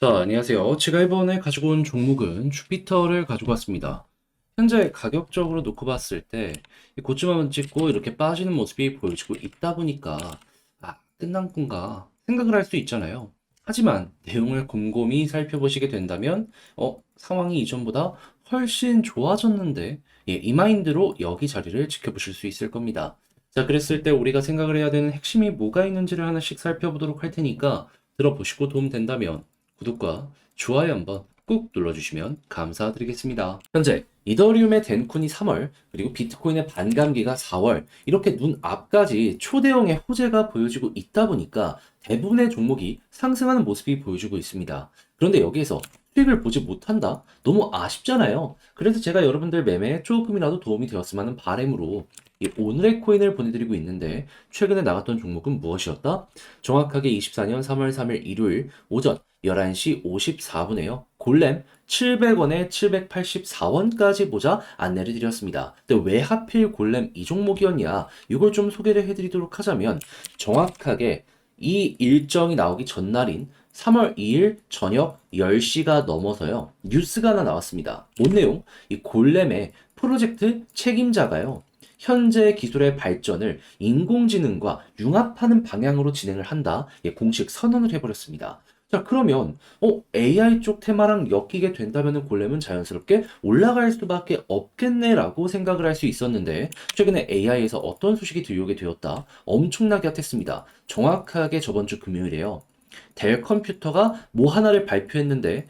자, 안녕하세요. 제가 이번에 가지고 온 종목은 주피터를 가지고 왔습니다. 현재 가격적으로 놓고 봤을 때 고점 한번 찍고 이렇게 빠지는 모습이 보여지고 있다 보니까 끝난 건가 생각을 할 수 있잖아요. 하지만 내용을 곰곰이 살펴보시게 된다면 상황이 이전보다 훨씬 좋아졌는데 이 마인드로 여기 자리를 지켜보실 수 있을 겁니다. 자, 그랬을 때 우리가 생각을 해야 되는 핵심이 뭐가 있는지를 하나씩 살펴보도록 할 테니까 들어보시고 도움 된다면 구독과 좋아요 한번 꾹 눌러주시면 감사드리겠습니다. 현재 이더리움의 덴쿤이 3월, 그리고 비트코인의 반감기가 4월, 이렇게 눈앞까지 초대형의 호재가 보여지고 있다 보니까 대부분의 종목이 상승하는 모습이 보여지고 있습니다. 그런데 여기에서 수익을 보지 못한다? 너무 아쉽잖아요. 그래서 제가 여러분들 매매에 조금이라도 도움이 되었으면 하는 바람으로 이 오늘의 코인을 보내드리고 있는데, 최근에 나갔던 종목은 무엇이었다? 정확하게 24년 3월 3일 일요일 오전 11시 54분에요. 골렘 700원에 784원까지 보자 안내를 드렸습니다. 근데 왜 하필 골렘 이 종목이었냐? 이걸 좀 소개를 해드리도록 하자면, 정확하게 이 일정이 나오기 전날인 3월 2일 저녁 10시가 넘어서요. 뉴스가 하나 나왔습니다. 뭔 내용? 이 골렘의 프로젝트 책임자가요. 현재 기술의 발전을 인공지능과 융합하는 방향으로 진행을 한다. 공식 선언을 해버렸습니다. 자, 그러면 AI 쪽 테마랑 엮이게 된다면 골렘은 자연스럽게 올라갈 수밖에 없겠네라고 생각을 할 수 있었는데, 최근에 AI에서 어떤 소식이 들려오게 되었다. 엄청나게 핫했습니다. 정확하게 저번 주 금요일에요. 델 컴퓨터가 뭐 하나를 발표했는데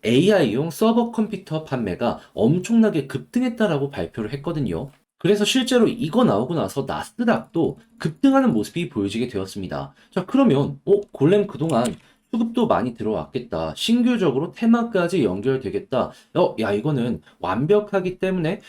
AI용 서버 컴퓨터 판매가 엄청나게 급등했다라고 발표를 했거든요. 그래서 실제로 이거 나오고 나서 나스닥도 급등하는 모습이 보여지게 되었습니다. 자, 그러면 골렘 그동안 수급도 많이 들어왔겠다. 신규적으로 테마까지 연결되겠다. 야, 이거는 완벽하기 때문에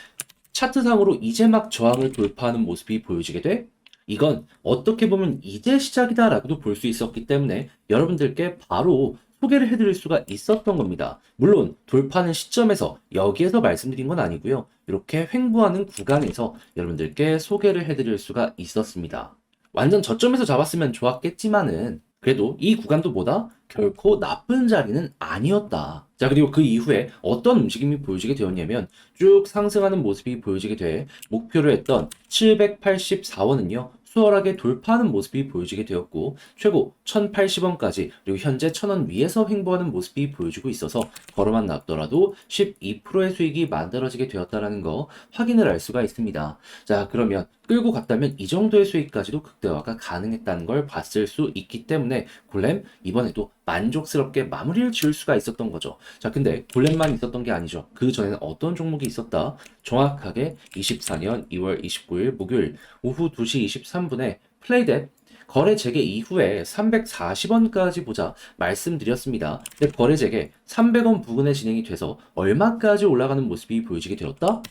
차트상으로 이제 막 저항을 돌파하는 모습이 보여지게 돼? 이건 어떻게 보면 이제 시작이다라고도 볼 수 있었기 때문에 여러분들께 바로 소개를 해드릴 수가 있었던 겁니다. 물론 돌파하는 시점에서 여기에서 말씀드린 건 아니고요. 이렇게 횡보하는 구간에서 여러분들께 소개를 해드릴 수가 있었습니다. 완전 저점에서 잡았으면 좋았겠지만은 그래도 이 구간도 뭐다? 결코 나쁜 자리는 아니었다. 자, 그리고 그 이후에 어떤 움직임이 보여지게 되었냐면 쭉 상승하는 모습이 보여지게 돼 목표를 했던 784원은요. 수월하게 돌파하는 모습이 보여지게 되었고, 최고 1080원까지, 그리고 현재 1000원 위에서 횡보하는 모습이 보여지고 있어서 걸어만 놨더라도 12%의 수익이 만들어지게 되었다는 거 확인을 할 수가 있습니다. 자, 그러면 끌고 갔다면 이 정도의 수익까지도 극대화가 가능했다는 걸 봤을 수 있기 때문에 골렘 이번에도 만족스럽게 마무리를 지을 수가 있었던 거죠. 자, 근데 골렘만 있었던 게 아니죠. 그 전에는 어떤 종목이 있었다? 정확하게 24년 2월 29일 목요일 오후 2시 23분에 플레이댓 거래 재개 이후에 340원까지 보자 말씀드렸습니다. 근데 거래 재개 300원 부근에 진행이 돼서 얼마까지 올라가는 모습이 보여지게 되었다?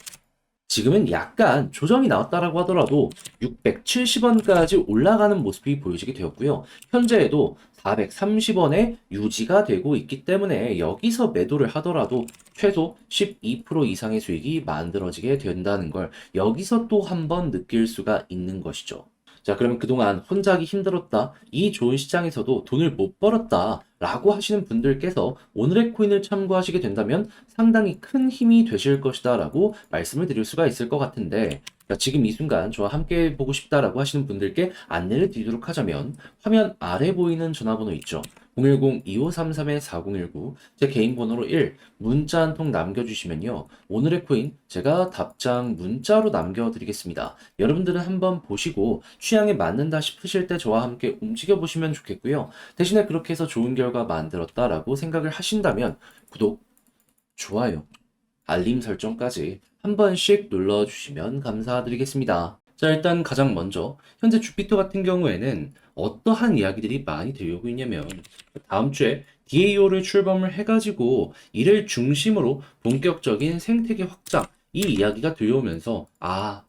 지금은 약간 조정이 나왔다라고 하더라도 670원까지 올라가는 모습이 보여지게 되었고요. 현재에도 430원에 유지가 되고 있기 때문에 여기서 매도를 하더라도 최소 12% 이상의 수익이 만들어지게 된다는 걸 여기서 또 한 번 느낄 수가 있는 것이죠. 자, 그러면 그동안 혼자 하기 힘들었다. 이 좋은 시장에서도 돈을 못 벌었다. 라고 하시는 분들께서 오늘의 코인을 참고하시게 된다면 상당히 큰 힘이 되실 것이다. 라고 말씀을 드릴 수가 있을 것 같은데, 지금 이 순간 저와 함께 보고 싶다라고 하시는 분들께 안내를 드리도록 하자면 화면 아래 보이는 전화번호 있죠. 010-2533-4019 제 개인 번호로 1 문자 한 통 남겨주시면요. 오늘의 코인 제가 답장 문자로 남겨드리겠습니다. 여러분들은 한번 보시고 취향에 맞는다 싶으실 때 저와 함께 움직여 보시면 좋겠고요. 대신에 그렇게 해서 좋은 결과 만들었다라고 생각을 하신다면 구독, 좋아요, 알림 설정까지 한 번씩 눌러주시면 감사드리겠습니다. 자, 일단 가장 먼저 현재 주피터 같은 경우에는 어떠한 이야기들이 많이 들려오고 있냐면 다음 주에 DAO를 출범을 해가지고 이를 중심으로 본격적인 생태계 확장 이 이야기가 들려오면서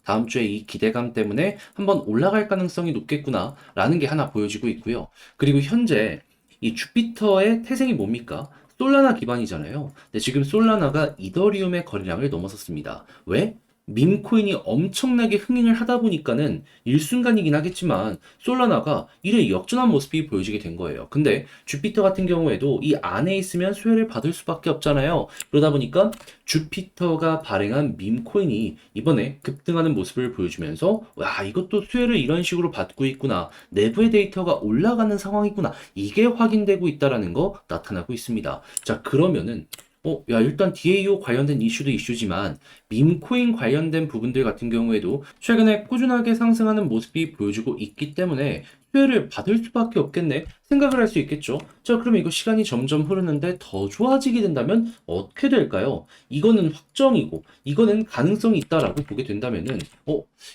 다음 주에 이 기대감 때문에 한번 올라갈 가능성이 높겠구나 라는 게 하나 보여지고 있고요. 그리고 현재 이 주피터의 태생이 뭡니까? 솔라나 기반이잖아요. 근데 지금 솔라나가 이더리움의 거래량을 넘어섰습니다. 왜? 밈코인이 엄청나게 흥행을 하다 보니까는 일순간이긴 하겠지만 솔라나가 이래 역전한 모습이 보여지게 된 거예요. 근데 주피터 같은 경우에도 이 안에 있으면 수혜를 받을 수밖에 없잖아요. 그러다 보니까 주피터가 발행한 밈코인이 이번에 급등하는 모습을 보여주면서 와, 이것도 수혜를 이런 식으로 받고 있구나. 내부의 데이터가 올라가는 상황이구나. 이게 확인되고 있다라는 거 나타나고 있습니다. 자, 그러면은 야, 일단 DAO 관련된 이슈도 이슈지만 밈코인 관련된 부분들 같은 경우에도 최근에 꾸준하게 상승하는 모습이 보여주고 있기 때문에 수혜를 받을 수밖에 없겠네 생각을 할 수 있겠죠. 자, 그러면 이거 시간이 점점 흐르는데 더 좋아지게 된다면 어떻게 될까요? 이거는 확정이고 이거는 가능성이 있다라고 보게 된다면은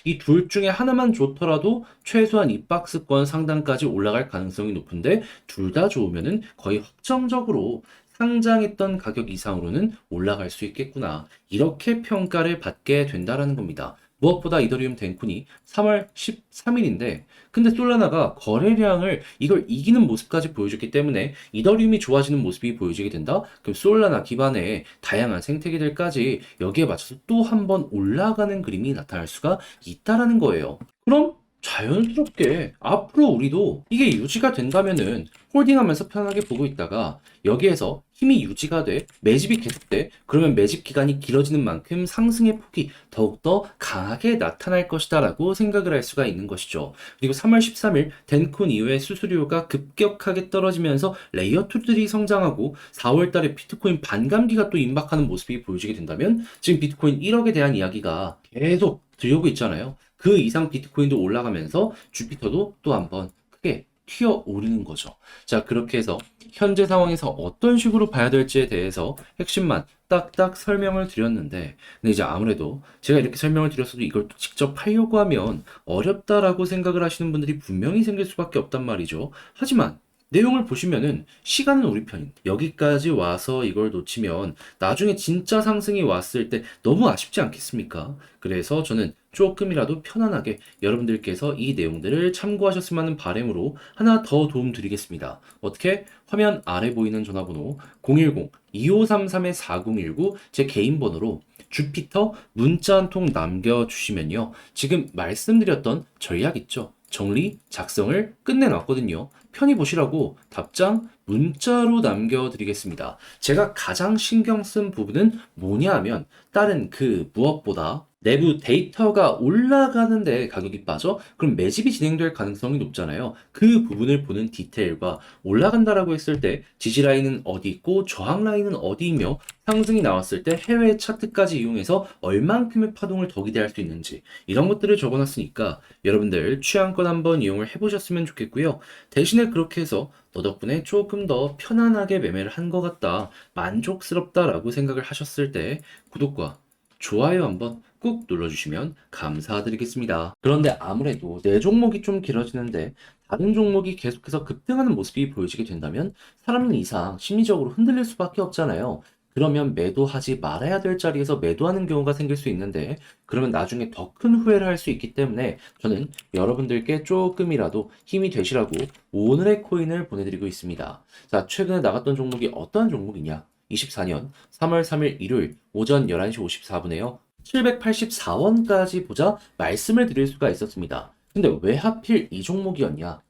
이 둘 중에 하나만 좋더라도 최소한 이 박스권 상단까지 올라갈 가능성이 높은데 둘 다 좋으면은 거의 확정적으로 상장했던 가격 이상으로는 올라갈 수 있겠구나. 이렇게 평가를 받게 된다라는 겁니다. 무엇보다 이더리움 덴쿤이 3월 13일인데, 근데 솔라나가 거래량을 이걸 이기는 모습까지 보여줬기 때문에 이더리움이 좋아지는 모습이 보여지게 된다? 그럼 솔라나 기반의 다양한 생태계들까지 여기에 맞춰서 또 한 번 올라가는 그림이 나타날 수가 있다라는 거예요. 그럼 자연스럽게 앞으로 우리도 이게 유지가 된다면은 홀딩하면서 편하게 보고 있다가 여기에서 힘이 유지가 돼 매집이 계속돼 그러면 매집 기간이 길어지는 만큼 상승의 폭이 더욱더 강하게 나타날 것이다 라고 생각을 할 수가 있는 것이죠. 그리고 3월 13일 덴쿤 이후에 수수료가 급격하게 떨어지면서 레이어2들이 성장하고 4월 달에 비트코인 반감기가 또 임박하는 모습이 보여지게 된다면 지금 비트코인 1억에 대한 이야기가 계속 들려오고 있잖아요. 그 이상 비트코인도 올라가면서 주피터도 또 한번 크게 튀어오르는 거죠. 자, 그렇게 해서 현재 상황에서 어떤 식으로 봐야 될지에 대해서 핵심만 딱딱 설명을 드렸는데, 근데 이제 아무래도 제가 이렇게 설명을 드렸어도 이걸 또 직접 하려고 하면 어렵다라고 생각을 하시는 분들이 분명히 생길 수밖에 없단 말이죠. 하지만 내용을 보시면은 시간은 우리 편인 여기까지 와서 이걸 놓치면 나중에 진짜 상승이 왔을 때 너무 아쉽지 않겠습니까? 그래서 저는 조금이라도 편안하게 여러분들께서 이 내용들을 참고하셨으면 하는 바람으로 하나 더 도움 드리겠습니다. 어떻게? 화면 아래 보이는 전화번호 010-2533-4019 제 개인 번호로 주피터 문자 한 통 남겨주시면요. 지금 말씀드렸던 전략 있죠? 정리, 작성을 끝내놨거든요. 편히 보시라고 답장 문자로 남겨드리겠습니다. 제가 가장 신경 쓴 부분은 뭐냐 하면 다른 그 무엇보다 내부 데이터가 올라가는데 가격이 빠져? 그럼 매집이 진행될 가능성이 높잖아요. 그 부분을 보는 디테일과 올라간다라고 했을 때 지지 라인은 어디 있고 저항 라인은 어디이며 상승이 나왔을 때 해외 차트까지 이용해서 얼만큼의 파동을 더 기대할 수 있는지 이런 것들을 적어놨으니까 여러분들 취향껏 한번 이용을 해보셨으면 좋겠고요. 대신에 그렇게 해서 너 덕분에 조금 더 편안하게 매매를 한 것 같다, 만족스럽다라고 생각을 하셨을 때 구독과 좋아요 한번 꾹 눌러주시면 감사드리겠습니다. 그런데 아무래도 내 종목이 좀 길어지는데 다른 종목이 계속해서 급등하는 모습이 보여지게 된다면 사람은 이상 심리적으로 흔들릴 수밖에 없잖아요. 그러면 매도하지 말아야 될 자리에서 매도하는 경우가 생길 수 있는데 그러면 나중에 더 큰 후회를 할 수 있기 때문에 저는 여러분들께 조금이라도 힘이 되시라고 오늘의 코인을 보내드리고 있습니다. 자, 최근에 나갔던 종목이 어떠한 종목이냐? 24년 3월 3일 일요일 오전 11시 54분에요. 784원까지 보자 말씀을 드릴 수가 있었습니다. 근데 왜 하필 이 종목이었냐?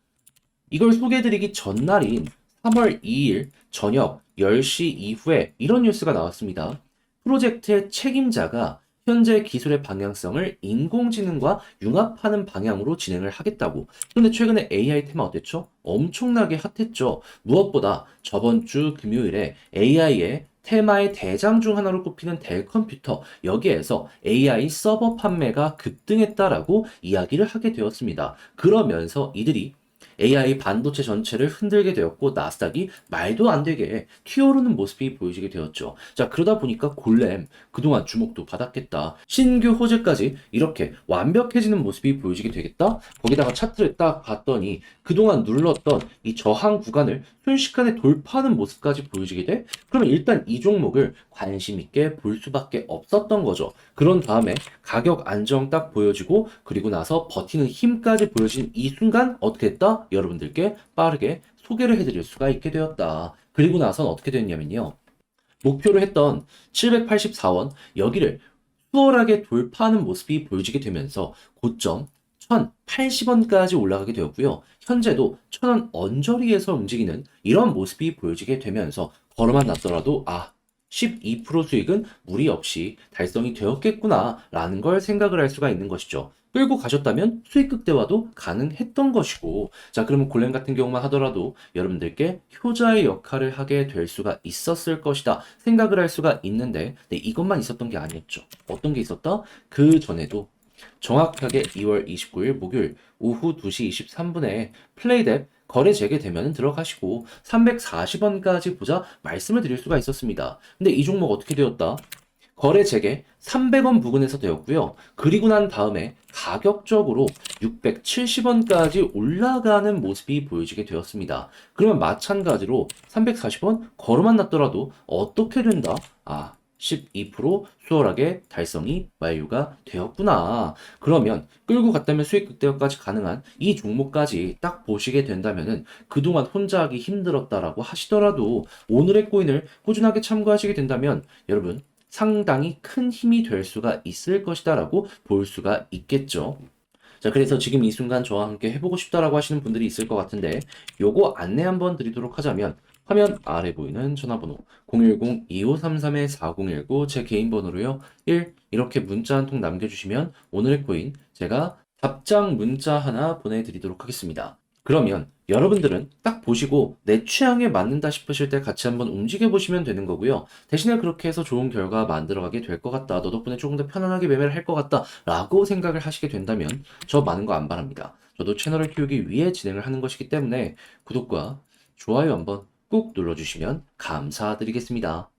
이걸 소개해드리기 전날인 3월 2일 저녁 10시 이후에 이런 뉴스가 나왔습니다. 프로젝트의 책임자가 현재 기술의 방향성을 인공지능과 융합하는 방향으로 진행을 하겠다고. 그런데 최근에 AI 테마 어땠죠? 엄청나게 핫했죠. 무엇보다 저번 주 금요일에 AI의 테마의 대장 중 하나로 꼽히는 델 컴퓨터, 여기에서 AI 서버 판매가 급등했다라고 이야기를 하게 되었습니다. 그러면서 이들이 AI 반도체 전체를 흔들게 되었고 나스닥이 말도 안 되게 튀어오르는 모습이 보여지게 되었죠. 자, 그러다 보니까 골렘 그동안 주목도 받았겠다. 신규 호재까지 이렇게 완벽해지는 모습이 보여지게 되겠다. 거기다가 차트를 딱 봤더니 그동안 눌렀던 이 저항 구간을 순식간에 돌파하는 모습까지 보여지게 돼? 그러면 일단 이 종목을 관심 있게 볼 수밖에 없었던 거죠. 그런 다음에 가격 안정 딱 보여지고 그리고 나서 버티는 힘까지 보여진 이 순간 어떻게 됐다? 여러분들께 빠르게 소개를 해드릴 수가 있게 되었다. 그리고 나선 어떻게 됐냐면요. 목표로 했던 784원 여기를 수월하게 돌파하는 모습이 보여지게 되면서 고점 1,080원까지 올라가게 되었고요. 현재도 1,000원 언저리에서 움직이는 이런 모습이 보여지게 되면서 걸어만 놨더라도 12% 수익은 무리 없이 달성이 되었겠구나라는 걸 생각을 할 수가 있는 것이죠. 끌고 가셨다면 수익 극대화도 가능했던 것이고, 자, 그러면 골렘 같은 경우만 하더라도 여러분들께 효자의 역할을 하게 될 수가 있었을 것이다 생각을 할 수가 있는데, 네, 이것만 있었던 게 아니었죠. 어떤 게 있었다? 그 전에도 정확하게 2월 29일 목요일 오후 2시 23분에 플레이뎁 거래 재개되면 들어가시고 340원까지 보자 말씀을 드릴 수가 있었습니다. 근데 이 종목 어떻게 되었다? 거래 재개 300원 부근에서 되었고요. 그리고 난 다음에 가격적으로 670원까지 올라가는 모습이 보여지게 되었습니다. 그러면 마찬가지로 340원 걸어만 놨더라도 어떻게 된다? 12% 수월하게 달성이 완료가 되었구나. 그러면 끌고 갔다면 수익 극대화까지 가능한 이 종목까지 딱 보시게 된다면은 그동안 혼자 하기 힘들었다라고 하시더라도 오늘의 코인을 꾸준하게 참고하시게 된다면 여러분 상당히 큰 힘이 될 수가 있을 것이다라고 볼 수가 있겠죠. 자, 그래서 지금 이 순간 저와 함께 해보고 싶다라고 하시는 분들이 있을 것 같은데 요거 안내 한번 드리도록 하자면 화면 아래 보이는 전화번호 010-2533-4019 제 개인 번호로요. 1 이렇게 문자 한 통 남겨주시면 오늘의 코인 제가 답장 문자 하나 보내드리도록 하겠습니다. 그러면 여러분들은 딱 보시고 내 취향에 맞는다 싶으실 때 같이 한번 움직여 보시면 되는 거고요. 대신에 그렇게 해서 좋은 결과 만들어가게 될 것 같다. 너 덕분에 조금 더 편안하게 매매를 할 것 같다. 라고 생각을 하시게 된다면 저 많은 거 안 바랍니다. 저도 채널을 키우기 위해 진행을 하는 것이기 때문에 구독과 좋아요 한번 꾹 눌러주시면 감사드리겠습니다.